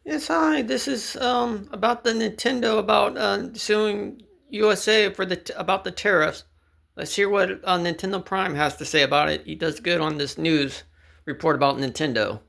Yes, hi. This is about the Nintendo about suing USA for about the tariffs. Let's hear what Nintendo Prime has to say about it. He does good on this news report about Nintendo.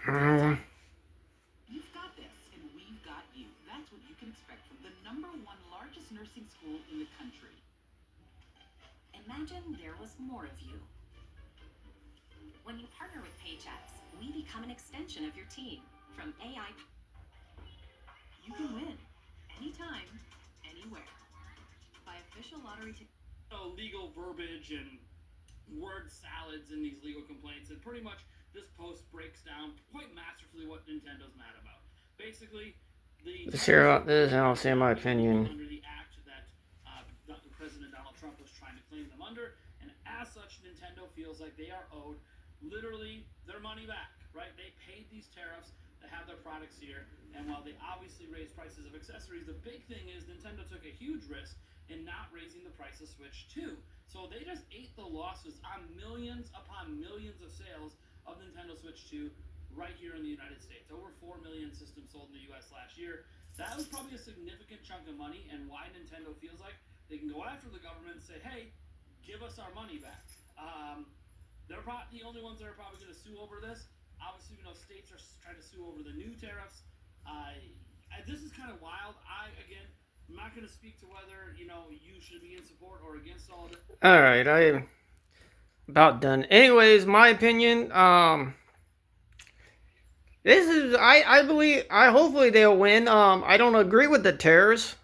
Mm, You've got this, and we've got you. That's what you can expect from the number one largest nursing school in the country. Imagine there was more of you. When you partner with Paychex, we become an extension of your team. From AI, you can win anytime, official lottery legal verbiage and word salads in these legal complaints, and pretty much this post breaks down quite masterfully what Nintendo's mad about. Basically, let's hear about this, and I'll say my opinion. Under the act that President Donald Trump was trying to claim them under, and as such, Nintendo feels like they are owed literally their money back. Right? They paid these tariffs to have their products here, and while they obviously raised prices of accessories, the big thing is Nintendo took a huge risk in not raising the price of Switch 2. So they just ate the losses on millions upon millions of sales of Nintendo Switch 2 right here in the United States. Over 4 million systems sold in the US last year. That was probably a significant chunk of money, and why Nintendo feels like they can go after the government and say, hey, give us our money back. They're probably the only ones that are probably going to sue over this. Obviously, states are trying to sue over the new tariffs. This is kind of wild. Again, I'm not going to speak to whether, you should be in support or against all of it. All right, I'm about done. Anyways, my opinion, this is, I believe, hopefully they'll win. I don't agree with the tariffs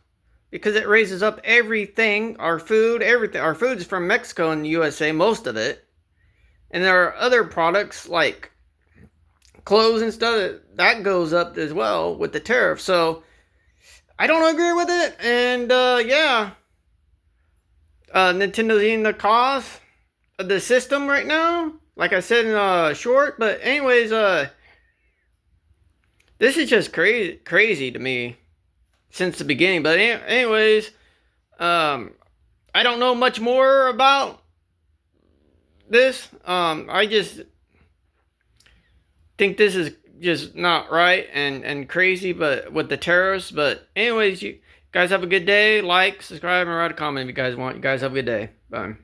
because it raises up everything, our food, everything. Our food's from Mexico and the USA, most of it. And there are other products like clothes and stuff that goes up as well with the tariff. So I don't agree with it, and yeah, Nintendo's eating the cost of the system right now, like I said in short. But anyways, this is just crazy to me since the beginning. But anyways, I don't know much more about this. I just think this is just not right and crazy, but with the tariffs. But anyways, you guys have a good day. Like, subscribe, and write a comment if you guys want. You guys have a good day. Bye.